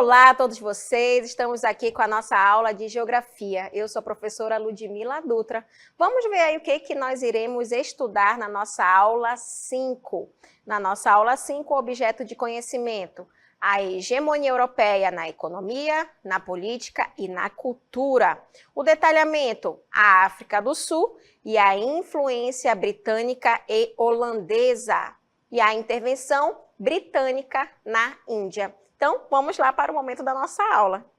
Olá a todos vocês, estamos aqui com a nossa aula de Geografia. Eu sou a professora Ludmila Dutra. Vamos ver aí o que nós iremos estudar na nossa aula 5. Na nossa aula 5, objeto de conhecimento, a hegemonia europeia na economia, na política e na cultura. O detalhamento, a África do Sul e a influência britânica e holandesa. E a intervenção britânica na Índia. Então, vamos lá para o momento da nossa aula.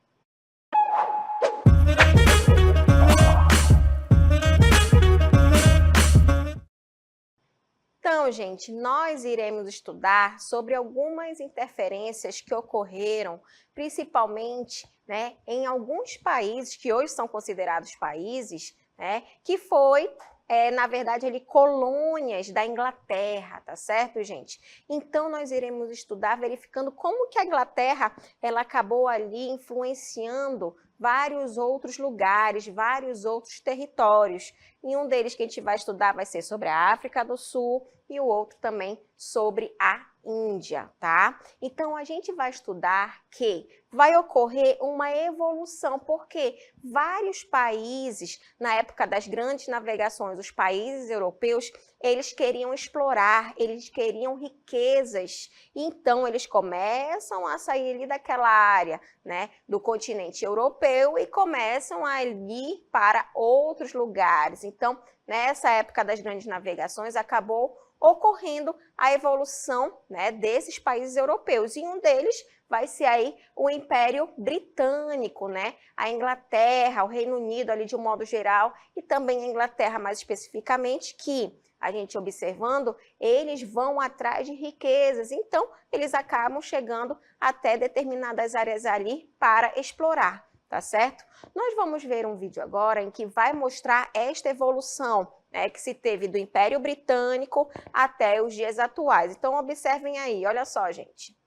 Então, gente, nós iremos estudar sobre algumas interferências que ocorreram, principalmente, em alguns países que hoje são considerados países, que foi, na verdade, ali, colônias da Inglaterra, tá certo, gente? Então, nós iremos estudar verificando como que a Inglaterra ela acabou ali influenciando vários outros lugares, vários outros territórios. E um deles que a gente vai estudar vai ser sobre a África do Sul e o outro também sobre a Índia, tá? Então, a gente vai estudar que vai ocorrer uma evolução, porque vários países, na época das grandes navegações, os países europeus, eles queriam explorar, eles queriam riquezas. Então, eles começam a sair ali daquela área, do continente europeu e começam a ir para outros lugares. Então, nessa época das grandes navegações, acabou ocorrendo a evolução desses países europeus. E um deles vai ser aí o Império Britânico, a Inglaterra, o Reino Unido ali de um modo geral, e também a Inglaterra mais especificamente, que a gente observando, eles vão atrás de riquezas, então eles acabam chegando até determinadas áreas ali para explorar, tá certo? Nós vamos ver um vídeo agora em que vai mostrar esta evolução, que se teve do Império Britânico até os dias atuais. Então, observem aí, olha só, gente.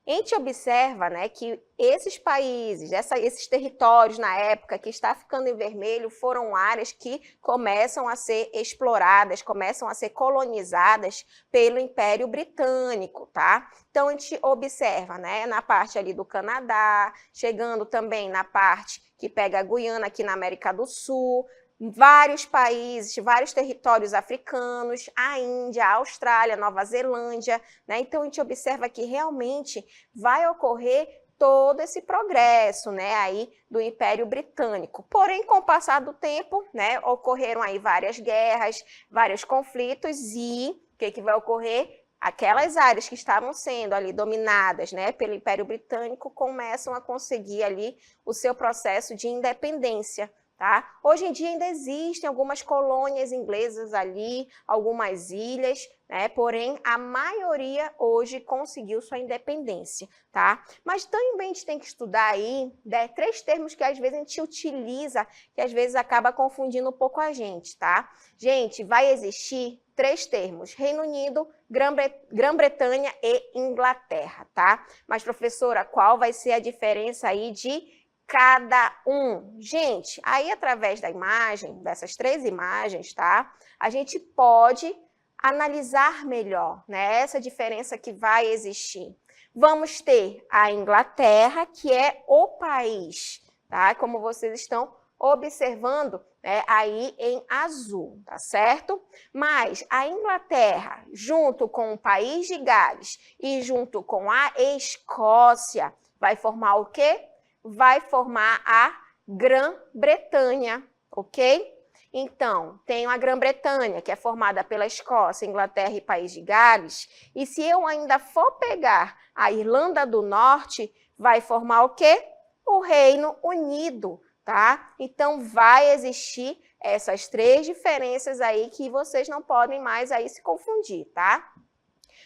A gente observa que esses países, esses territórios na época que está ficando em vermelho, foram áreas que começam a ser exploradas, começam a ser colonizadas pelo Império Britânico, tá? Então, a gente observa, na parte ali do Canadá, chegando também na parte que pega a Guiana aqui na América do Sul, vários países, vários territórios africanos, a Índia, a Austrália, Nova Zelândia, Então, a gente observa que realmente vai ocorrer todo esse progresso, aí do Império Britânico. Porém, com o passar do tempo, ocorreram aí várias guerras, vários conflitos e o que vai ocorrer? Aquelas áreas que estavam sendo ali dominadas, pelo Império Britânico começam a conseguir ali o seu processo de independência. Tá? Hoje em dia ainda existem algumas colônias inglesas ali, algumas ilhas, porém a maioria hoje conseguiu sua independência, tá? Mas também a gente tem que estudar aí 3 termos que às vezes a gente utiliza, que às vezes acaba confundindo um pouco a gente, tá? Gente, vai existir 3 termos, Reino Unido, Grã-Bretanha e Inglaterra, tá? Mas, professora, qual vai ser a diferença aí de cada um? Gente, aí através da imagem, dessas 3 imagens, tá? A gente pode analisar melhor, essa diferença que vai existir. Vamos ter a Inglaterra, que é o país, tá? Como vocês estão observando, aí em azul, tá certo? Mas a Inglaterra, junto com o país de Gales e junto com a Escócia, vai formar o quê? Vai formar a Grã-Bretanha, ok? Então, tenho a Grã-Bretanha, que é formada pela Escócia, Inglaterra e País de Gales, e se eu ainda for pegar a Irlanda do Norte, vai formar o quê? O Reino Unido, tá? Então, vai existir essas 3 diferenças aí que vocês não podem mais aí se confundir, tá?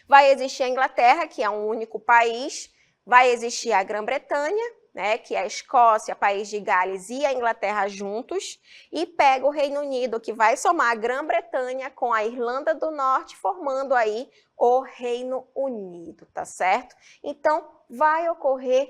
Vai existir a Inglaterra, que é um único país, vai existir a Grã-Bretanha, que é a Escócia, País de Gales e a Inglaterra juntos, e pega o Reino Unido, que vai somar a Grã-Bretanha com a Irlanda do Norte, formando aí o Reino Unido, tá certo? Então, vai ocorrer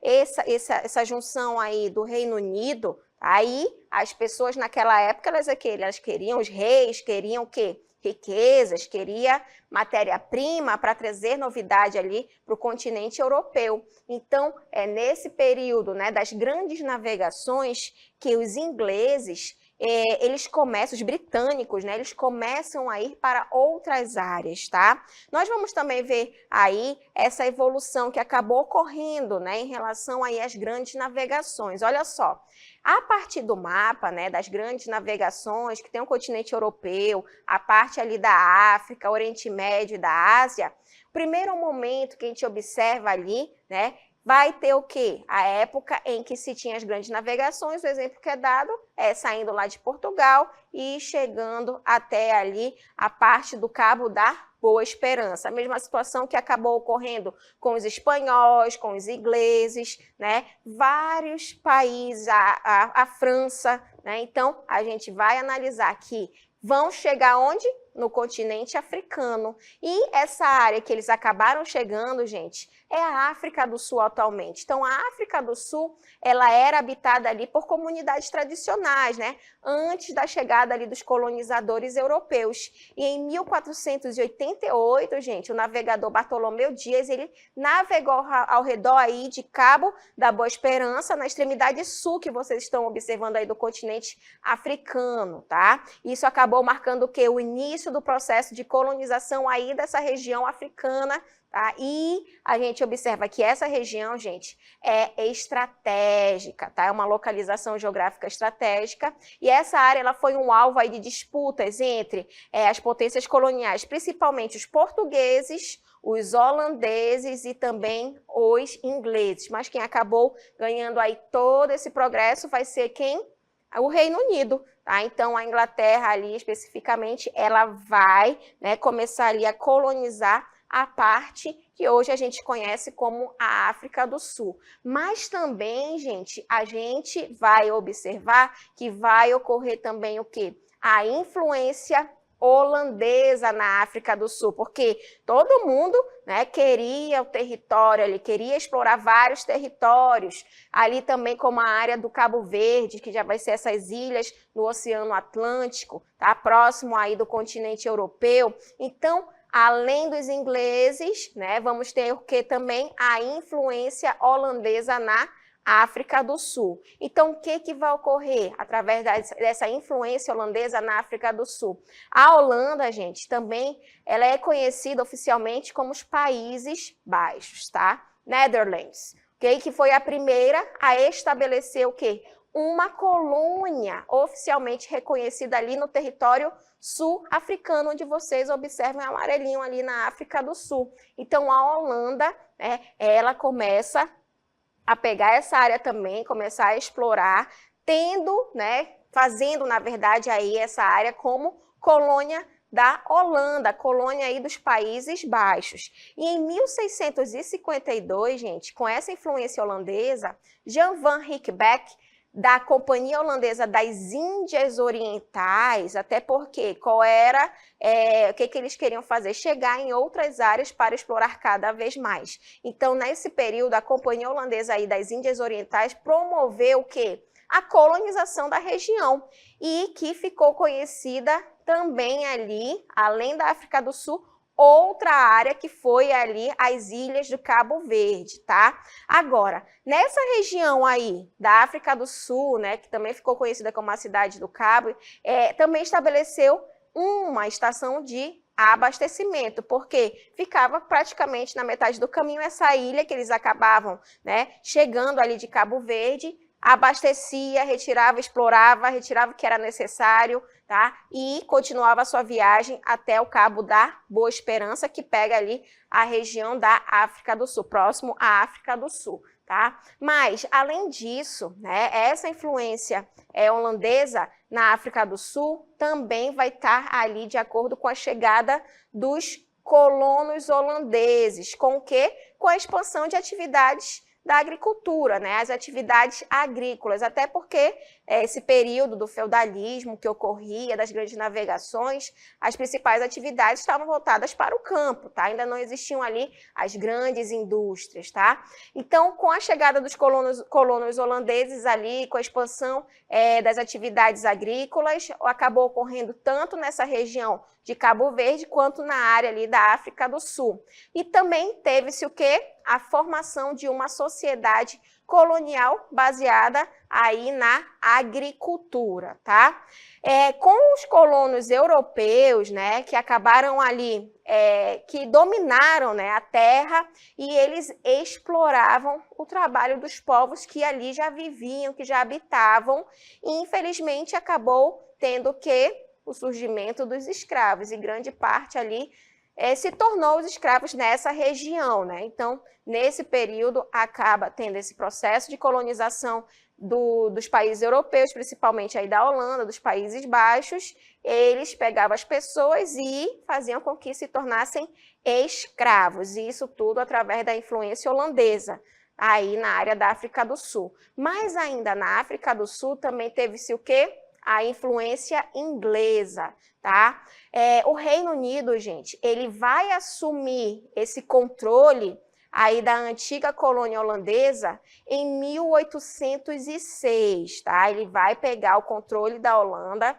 essa junção aí do Reino Unido. Aí, as pessoas naquela época, elas queriam, os reis queriam o quê? riquezas, queria matéria-prima para trazer novidade ali para o continente europeu. Então, é nesse período, né, das grandes navegações que os ingleses, eles começam, os britânicos, né, eles começam a ir para outras áreas, tá? Nós vamos também ver aí essa evolução que acabou ocorrendo, né, em relação aí às grandes navegações. Olha só, a partir do mapa, né, das grandes navegações, que tem o continente europeu, a parte ali da África, Oriente Médio e da Ásia, o primeiro momento que a gente observa ali, né, vai ter o quê? A época em que se tinha as grandes navegações, o exemplo que é dado é saindo lá de Portugal e chegando até ali a parte do Cabo da Boa Esperança. A mesma situação que acabou ocorrendo com os espanhóis, com os ingleses, né? Vários países, a França, né? Então, a gente vai analisar que vão chegar onde? No continente africano. E essa área que eles acabaram chegando, gente, é a África do Sul atualmente. Então, a África do Sul, ela era habitada ali por comunidades tradicionais, né? Antes da chegada ali dos colonizadores europeus. E em 1488, gente, o navegador Bartolomeu Dias, ele navegou ao redor aí de Cabo da Boa Esperança, na extremidade sul que vocês estão observando aí do continente africano, tá? Isso acabou marcando o quê? O início do processo de colonização aí dessa região africana, tá? E a gente observa que essa região, gente, é estratégica, tá? É uma localização geográfica estratégica, e essa área ela foi um alvo aí de disputas entre as potências coloniais, principalmente os portugueses, os holandeses e também os ingleses. Mas quem acabou ganhando aí todo esse progresso vai ser quem? O Reino Unido, tá? Então, a Inglaterra ali, especificamente, ela vai, né, começar ali a colonizar a parte que hoje a gente conhece como a África do Sul. Mas também, gente, a gente vai observar que vai ocorrer também o quê? A influência holandesa na África do Sul, porque todo mundo, né, queria o território, ele queria explorar vários territórios, ali também como a área do Cabo Verde, que já vai ser essas ilhas no Oceano Atlântico, tá, próximo aí do continente europeu. Então, além dos ingleses, né, vamos ter o que também? A influência holandesa na África do Sul. Então, o que vai ocorrer através dessa influência holandesa na África do Sul? A Holanda, gente, também ela é conhecida oficialmente como os Países Baixos, tá? Netherlands, ok? Que foi a primeira a estabelecer o quê? Uma colônia oficialmente reconhecida ali no território sul-africano, onde vocês observam o amarelinho ali na África do Sul. Então, a Holanda, né, ela começa a pegar essa área também, começar a explorar, tendo, né, fazendo, na verdade, aí essa área como colônia da Holanda, colônia aí dos Países Baixos. E em 1652, gente, com essa influência holandesa, Jan van Riebeeck, da Companhia Holandesa das Índias Orientais, até porque qual era, o que eles queriam fazer? Chegar em outras áreas para explorar cada vez mais. Então, nesse período, a Companhia Holandesa aí das Índias Orientais promoveu o quê? A colonização da região, e que ficou conhecida também ali, além da África do Sul, outra área que foi ali as ilhas do Cabo Verde, tá? Agora, nessa região aí da África do Sul, né, que também ficou conhecida como a Cidade do Cabo, também estabeleceu uma estação de abastecimento, porque ficava praticamente na metade do caminho essa ilha que eles acabavam, né, chegando ali de Cabo Verde, abastecia, retirava, explorava, retirava o que era necessário, tá? E continuava a sua viagem até o Cabo da Boa Esperança, que pega ali a região da África do Sul, próximo à África do Sul, tá? Mas, além disso, né, essa influência holandesa na África do Sul também vai estar ali de acordo com a chegada dos colonos holandeses. Com o quê? Com a expansão de atividades da agricultura, né? As atividades agrícolas, até porque esse período do feudalismo que ocorria, das grandes navegações, as principais atividades estavam voltadas para o campo, tá? Ainda não existiam ali as grandes indústrias, tá? Então, com a chegada dos colonos holandeses ali, com a expansão das atividades agrícolas, acabou ocorrendo tanto nessa região de Cabo Verde quanto na área ali da África do Sul. E também teve-se o quê? A formação de uma sociedade colonial baseada aí na agricultura, tá? Com os colonos europeus, né, que acabaram ali, que dominaram, né, a terra, e eles exploravam o trabalho dos povos que ali já viviam, que já habitavam, e infelizmente acabou tendo o surgimento dos escravos, e grande parte ali se tornou os escravos nessa região, né? Então, nesse período, acaba tendo esse processo de colonização dos países europeus, principalmente aí da Holanda, dos Países Baixos. Eles pegavam as pessoas e faziam com que se tornassem escravos, e isso tudo através da influência holandesa, aí na área da África do Sul. Mas ainda na África do Sul também teve-se o quê? A influência inglesa, tá? O Reino Unido, gente, ele vai assumir esse controle aí da antiga colônia holandesa em 1806, tá? Ele vai pegar o controle da Holanda,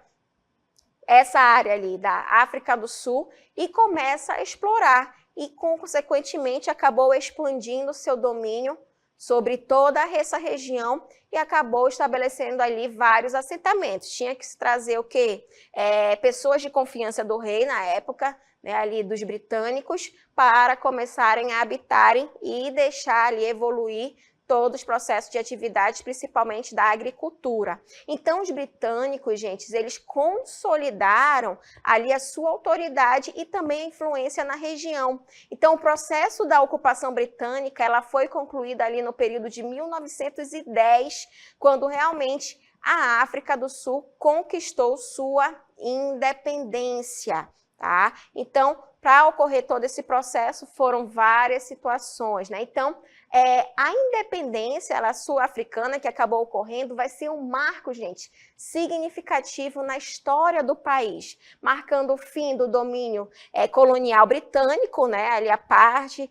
essa área ali da África do Sul, e começa a explorar, e consequentemente acabou expandindo seu domínio sobre toda essa região e acabou estabelecendo ali vários assentamentos. Tinha que se trazer o quê? Pessoas de confiança do rei na época, né, ali dos britânicos, para começarem a habitarem e deixar ali evoluir todos os processos de atividades, principalmente da agricultura. Então, os britânicos, gente, eles consolidaram ali a sua autoridade e também a influência na região. Então, o processo da ocupação britânica, ela foi concluída ali no período de 1910, quando realmente a África do Sul conquistou sua independência, tá? Então, para ocorrer todo esse processo, foram várias situações, né? Então, a independência sul-africana que acabou ocorrendo vai ser um marco, gente, significativo na história do país, marcando o fim do domínio colonial britânico, né? Ali a parte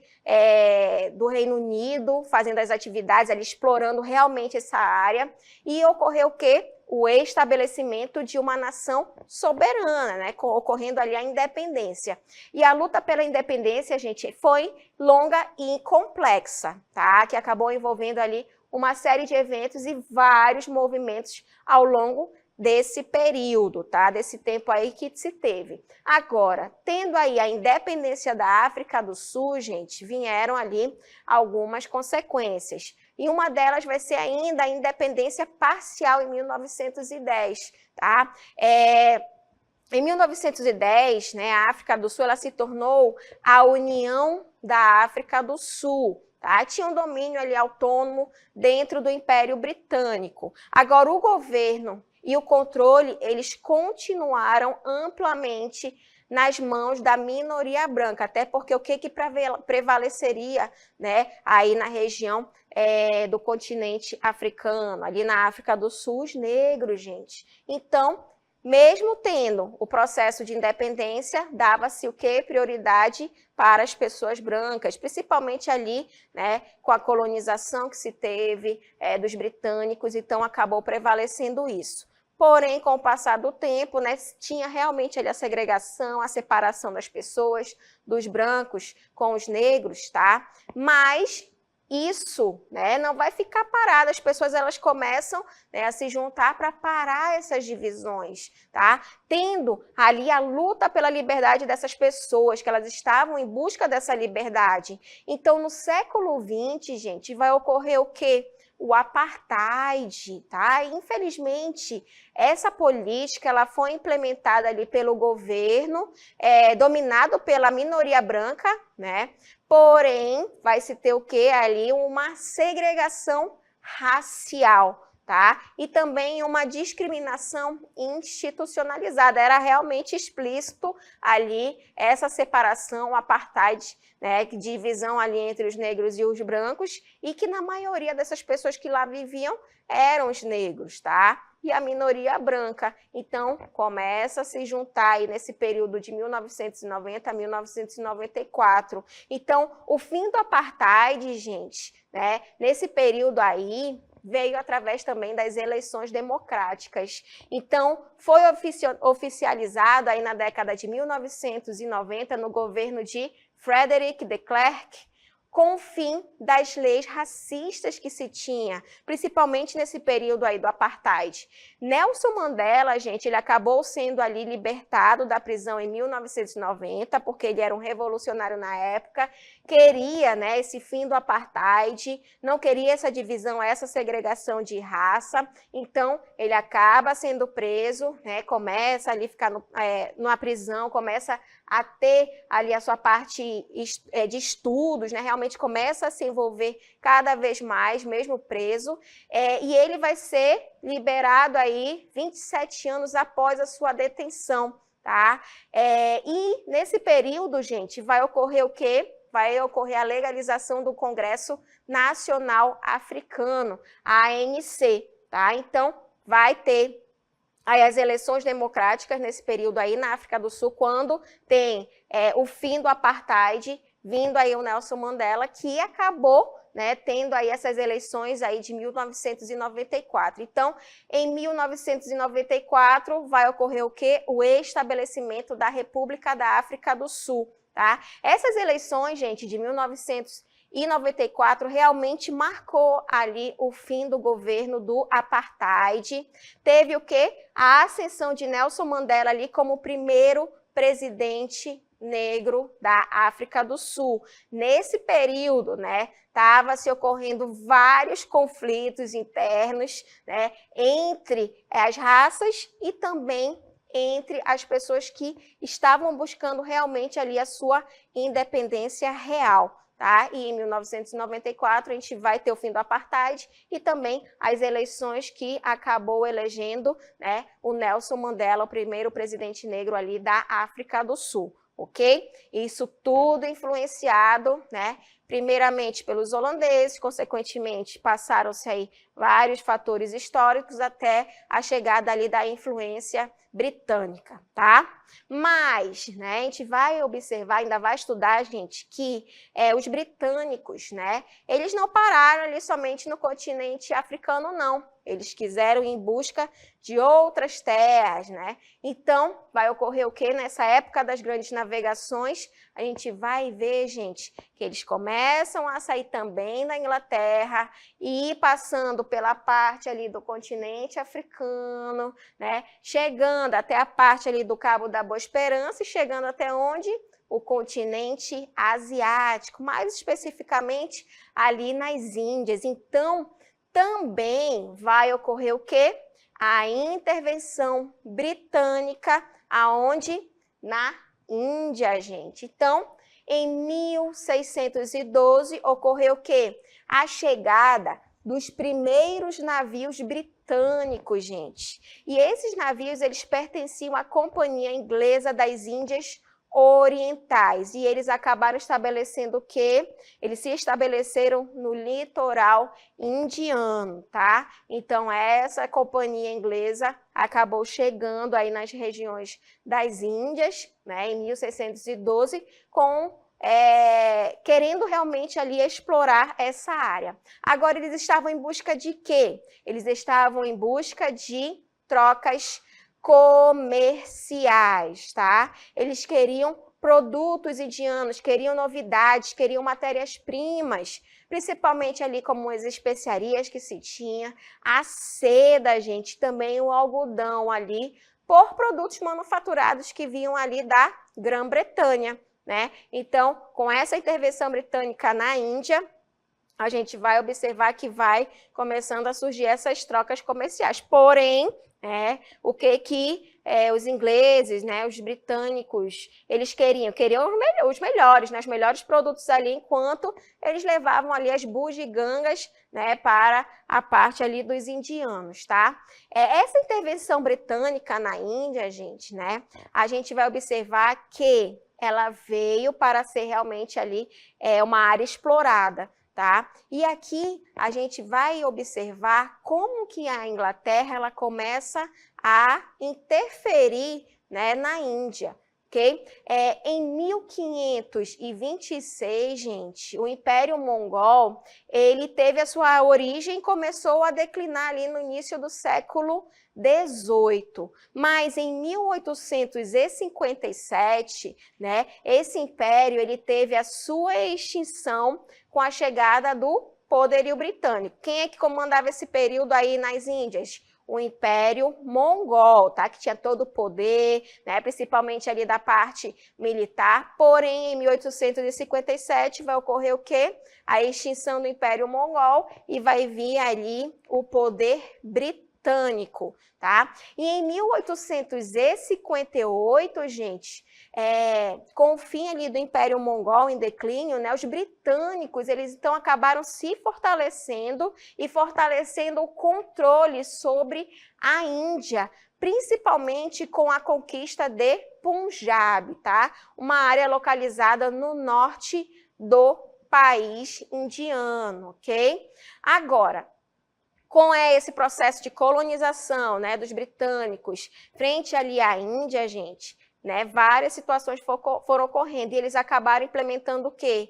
do Reino Unido, fazendo as atividades ali, explorando realmente essa área, e ocorreu o quê? O estabelecimento de uma nação soberana, né, ocorrendo ali a independência. E a luta pela independência, gente, foi longa e complexa, tá? Que acabou envolvendo ali uma série de eventos e vários movimentos ao longo desse período, tá? Desse tempo aí que se teve. Agora, tendo aí a independência da África do Sul, gente, vieram ali algumas consequências. E uma delas vai ser ainda a independência parcial em 1910, tá? Em 1910, né, a África do Sul ela se tornou a União da África do Sul. Tá? Tinha um domínio ali autônomo dentro do Império Britânico. Agora, o governo e o controle, eles continuaram amplamente nas mãos da minoria branca, até porque o que prevaleceria, né, aí na região do continente africano, ali na África do Sul, os negros, gente. Então, mesmo tendo o processo de independência, dava-se o quê? Prioridade para as pessoas brancas, principalmente ali, né, com a colonização que se teve dos britânicos, então acabou prevalecendo isso. Porém, com o passar do tempo, né, tinha realmente ali a segregação, a separação das pessoas, dos brancos com os negros, tá? Mas isso, né, não vai ficar parado, as pessoas elas começam, né, a se juntar para parar essas divisões, tá? Tendo ali a luta pela liberdade dessas pessoas, que elas estavam em busca dessa liberdade. Então, no século XX, gente, vai ocorrer o quê? O apartheid, tá? E, infelizmente, essa política ela foi implementada ali pelo governo, dominado pela minoria branca, né? Porém, vai se ter o quê? Ali uma segregação racial, tá? E também uma discriminação institucionalizada. Era realmente explícito ali essa separação, o apartheid, né? Divisão ali entre os negros e os brancos, e que na maioria dessas pessoas que lá viviam eram os negros, tá? e a minoria branca. Então, começa a se juntar aí nesse período de 1990 a 1994. Então, o fim do apartheid, gente, né, nesse período aí, veio através também das eleições democráticas. Então, foi oficializado aí na década de 1990, no governo de Frederick de Klerk, com o fim das leis racistas que se tinha, principalmente nesse período aí do apartheid. Nelson Mandela, gente, ele acabou sendo ali libertado da prisão em 1990, porque ele era um revolucionário na época, queria, né, esse fim do apartheid, não queria essa divisão, essa segregação de raça, então ele acaba sendo preso, né, começa ali a ficar numa prisão, começa a ter ali a sua parte de estudos, né, realmente começa a se envolver cada vez mais, mesmo preso, e ele vai ser liberado aí 27 anos após a sua detenção, tá? E nesse período, gente, vai ocorrer o quê? Vai ocorrer a legalização do Congresso Nacional Africano, a ANC, tá? Então, vai ter aí as eleições democráticas nesse período aí na África do Sul, quando tem o fim do apartheid, vindo aí o Nelson Mandela, que acabou, né, tendo aí essas eleições aí de 1994. Então, em 1994, vai ocorrer o quê? O estabelecimento da República da África do Sul, tá? Essas eleições, gente, de 1994 realmente marcou ali o fim do governo do apartheid. Teve o quê? A ascensão de Nelson Mandela ali como o primeiro presidente negro da África do Sul. Nesse período, né, estava se ocorrendo vários conflitos internos, né, entre as raças e também entre as pessoas que estavam buscando realmente ali a sua independência real. Tá? E em 1994 a gente vai ter o fim do apartheid e também as eleições que acabou elegendo, né, o Nelson Mandela, o primeiro presidente negro ali da África do Sul, ok? Isso tudo influenciado, né, primeiramente pelos holandeses, consequentemente passaram-se aí vários fatores históricos até a chegada ali da influência britânica, tá? Mas, né, a gente vai observar, ainda vai estudar, gente, que os britânicos, né, eles não pararam ali somente no continente africano, não. Eles quiseram ir em busca de outras terras, né? Então, vai ocorrer o quê? Nessa época das grandes navegações, a gente vai ver, gente, que eles começam a sair também da Inglaterra e ir passando pela parte ali do continente africano, né? Chegando até a parte ali do Cabo da Boa Esperança e chegando até onde? O continente asiático, mais especificamente ali nas Índias. Então, também vai ocorrer o quê? A intervenção britânica, aonde? Na Índia, gente. Então, em 1612, ocorreu o quê? A chegada dos primeiros navios britânicos, gente. E esses navios, eles pertenciam à Companhia Inglesa das Índias Orientais, e eles acabaram estabelecendo o quê? Eles se estabeleceram no litoral indiano, tá? Então, essa companhia inglesa acabou chegando aí nas regiões das Índias, né, em 1612, querendo realmente ali explorar essa área. Agora, eles estavam em busca de quê? Eles estavam em busca de trocas comerciais, tá? Eles queriam produtos indianos, queriam novidades, queriam matérias-primas, principalmente ali como as especiarias que se tinha, a seda, gente, também o algodão ali, por produtos manufaturados que vinham ali da Grã-Bretanha, né? Então, com essa intervenção britânica na Índia, a gente vai observar que vai começando a surgir essas trocas comerciais. Porém, o que os ingleses, né, os britânicos, eles queriam os melhores, né, os melhores produtos ali, enquanto eles levavam ali as bugigangas, né, para a parte ali dos indianos, tá? Essa intervenção britânica na Índia, gente, né, a gente vai observar que ela veio para ser realmente ali uma área explorada. tá? E aqui a gente vai observar como que a Inglaterra ela começa a interferir, né, na Índia. Okay? Em 1526, gente, o Império Mongol, ele teve a sua origem e começou a declinar ali no início do século XVIII. Mas em 1857, né, esse império ele teve a sua extinção com a chegada do poderio britânico. Quem é que comandava esse período aí nas Índias? O Império Mongol, tá? Que tinha todo o poder, né? Principalmente ali da parte militar. Porém, em 1857 vai ocorrer o quê? A extinção do Império Mongol e vai vir ali o poder britânico, tá? E em 1858, gente, com o fim ali do Império Mongol em declínio, né, os britânicos, eles então acabaram se fortalecendo e fortalecendo o controle sobre a Índia, principalmente com a conquista de Punjab, tá? Uma área localizada no norte do país indiano, ok? Agora, com esse processo de colonização, né, dos britânicos frente ali à Índia, gente, né, várias situações foram ocorrendo e eles acabaram implementando o quê?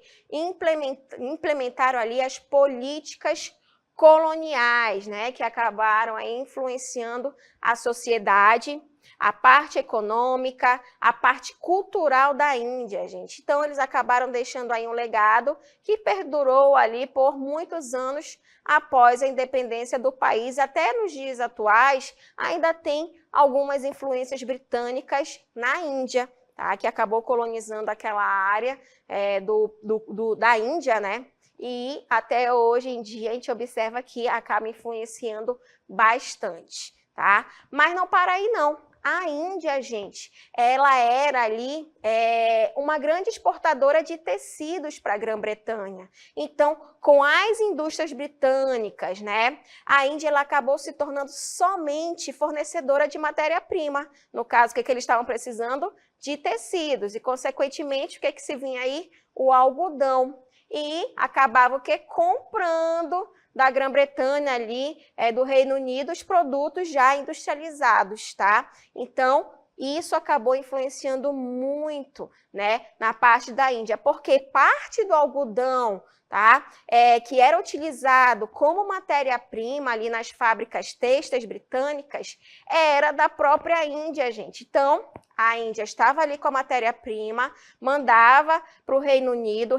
Implementaram ali as políticas coloniais, né, que acabaram aí influenciando a sociedade, a parte econômica, a parte cultural da Índia, gente. Então, eles acabaram deixando aí um legado que perdurou ali por muitos anos após a independência do país. Até nos dias atuais, ainda tem algumas influências britânicas na Índia, tá? Que acabou colonizando aquela área da Índia, né? E até hoje em dia a gente observa que acaba influenciando bastante, tá? Mas não para aí não. A Índia, gente, ela era ali uma grande exportadora de tecidos para a Grã-Bretanha. Então, com as indústrias britânicas, né, a Índia ela acabou se tornando somente fornecedora de matéria-prima. No caso, o que eles estavam precisando? De tecidos. E, consequentemente, o que se vinha aí? O algodão. E acabava o quê? Comprando da Grã-Bretanha ali, do Reino Unido, os produtos já industrializados, tá? Então, isso acabou influenciando muito, né, na parte da Índia, porque parte do algodão, tá, que era utilizado como matéria-prima ali nas fábricas têxteis britânicas, era da própria Índia, gente. Então, a Índia estava ali com a matéria-prima, mandava para o Reino Unido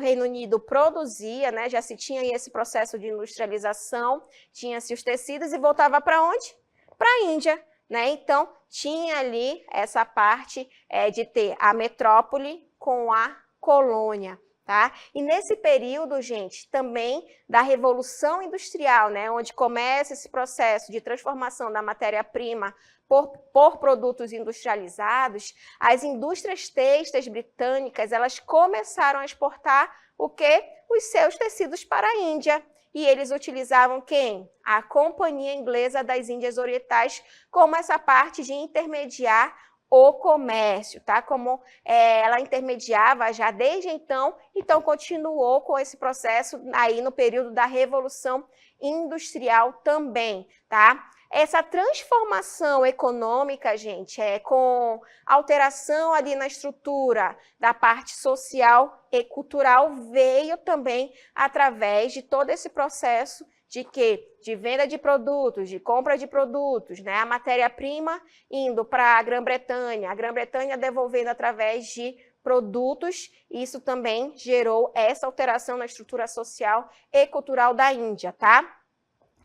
produzia, né, já se tinha aí esse processo de industrialização, tinha-se os tecidos e voltava para onde? Para a Índia, né? Então, tinha ali essa parte de ter a metrópole com a colônia. Tá? E nesse período, gente, também da Revolução Industrial, né, onde começa esse processo de transformação da matéria-prima por produtos industrializados, as indústrias têxteis britânicas, elas começaram a exportar o quê? Os seus tecidos para a Índia. E eles utilizavam quem? A Companhia Inglesa das Índias Orientais como essa parte de intermediar o comércio, tá? Como ela intermediava já desde então continuou com esse processo aí no período da Revolução Industrial também, tá? Essa transformação econômica, gente, com alteração ali na estrutura da parte social e cultural, veio também através de todo esse processo de quê? De venda de produtos, de compra de produtos, né? A matéria-prima indo para a Grã-Bretanha, a Grã-Bretanha devolvendo através de produtos, isso também gerou essa alteração na estrutura social e cultural da Índia, tá?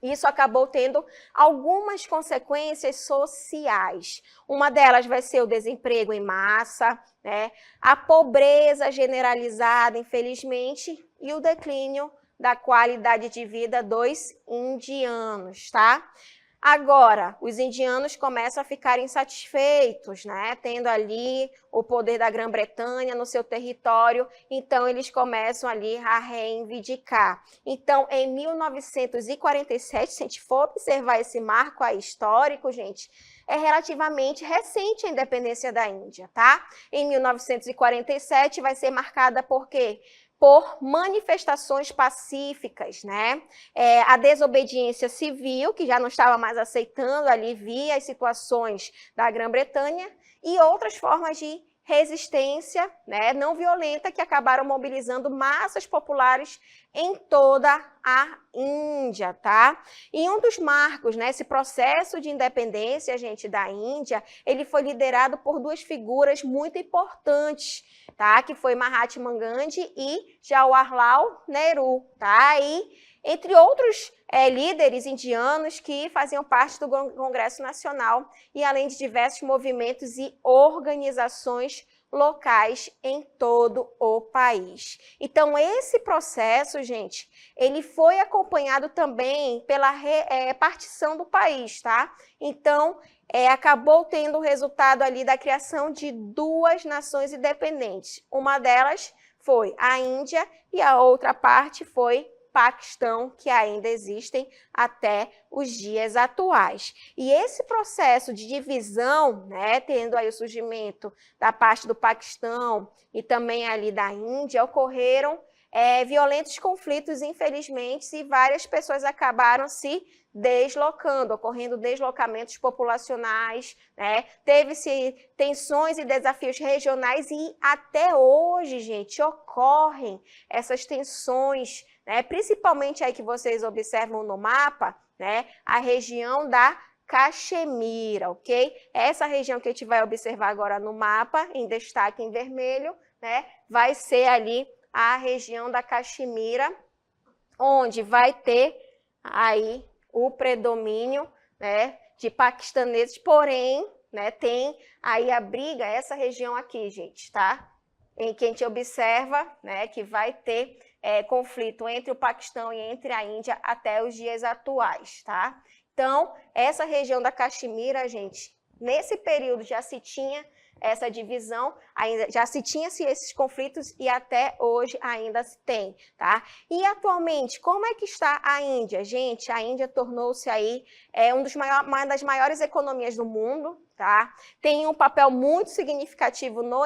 Isso acabou tendo algumas consequências sociais. Uma delas vai ser o desemprego em massa, né? A pobreza generalizada, infelizmente, e o declínio da qualidade de vida dos indianos, tá? Agora, os indianos começam a ficar insatisfeitos, né? Tendo ali o poder da Grã-Bretanha no seu território, então eles começam ali a reivindicar. Então, em 1947, se a gente for observar esse marco aí histórico, gente, é relativamente recente a independência da Índia, tá? Em 1947 vai ser marcada por quê? por manifestações pacíficas, né? A desobediência civil, que já não estava mais aceitando ali via as situações da Grã-Bretanha, e outras formas de resistência, né, não violenta que acabaram mobilizando massas populares em toda a Índia, tá? E um dos marcos, né, esse processo de independência, gente, da Índia, ele foi liderado por duas figuras muito importantes, tá? Que foi Mahatma Gandhi e Jawaharlal Nehru, tá? E entre outros líderes indianos que faziam parte do Congresso Nacional e além de diversos movimentos e organizações locais em todo o país. Então, esse processo, gente, ele foi acompanhado também pela partição do país, tá? Então, acabou tendo o resultado ali da criação de duas nações independentes. Uma delas foi a Índia e a outra parte foi Paquistão, que ainda existem até os dias atuais. E esse processo de divisão, né, tendo aí o surgimento da parte do Paquistão e também ali da Índia, ocorreram violentos conflitos, infelizmente, e várias pessoas acabaram se deslocando, ocorrendo deslocamentos populacionais, né? Teve-se tensões e desafios regionais e até hoje, gente, ocorrem essas tensões, né? Principalmente aí que vocês observam no mapa, né? A região da Caxemira, ok? Essa região que a gente vai observar agora no mapa, em destaque em vermelho, né? Vai ser ali a região da Caxemira, onde vai ter aí o predomínio, né, de paquistaneses, porém, né, tem aí a briga, essa região aqui, gente, tá? Em que a gente observa, né, que vai ter conflito entre o Paquistão e entre a Índia até os dias atuais, tá? Então, essa região da Caxemira, gente, nesse período já se tinha essa divisão, ainda já se tinha esses conflitos e até hoje ainda se tem, tá? E atualmente, como é que está a Índia? Gente, a Índia tornou-se aí uma das maiores economias do mundo, tá? Tem um papel muito significativo no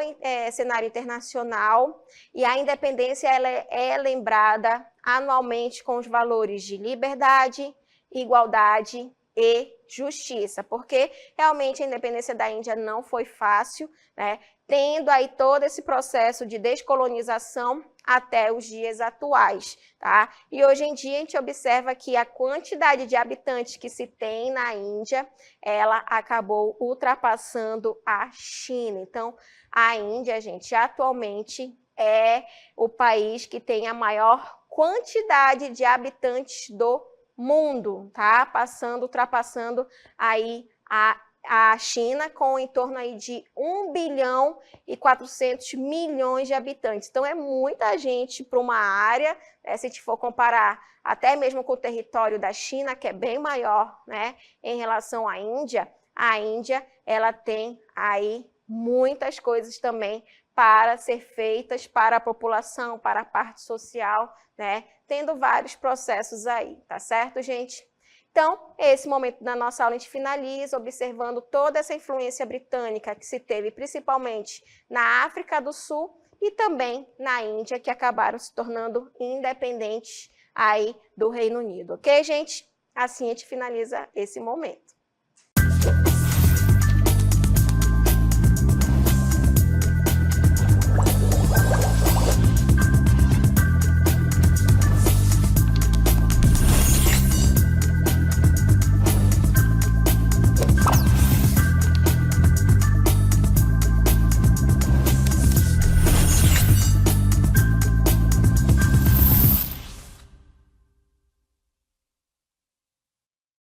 cenário internacional e a independência ela é lembrada anualmente com os valores de liberdade, igualdade e justiça, porque realmente a independência da Índia não foi fácil, né? Tendo aí todo esse processo de descolonização até os dias atuais, tá? E hoje em dia a gente observa que a quantidade de habitantes que se tem na Índia, ela acabou ultrapassando a China. Então, a Índia, gente, atualmente é o país que tem a maior quantidade de habitantes do mundo, tá? Ultrapassando aí a China com em torno aí de 1 bilhão e 400 milhões de habitantes. Então, é muita gente para uma área, né? Se a gente for comparar até mesmo com o território da China, que é bem maior, né? Em relação à Índia, a Índia, ela tem aí muitas coisas também para ser feitas para a população, para a parte social, né? Tendo vários processos aí, tá certo, gente? Então, esse momento da nossa aula a gente finaliza observando toda essa influência britânica que se teve principalmente na África do Sul e também na Índia, que acabaram se tornando independentes aí do Reino Unido, ok, gente? Assim a gente finaliza esse momento.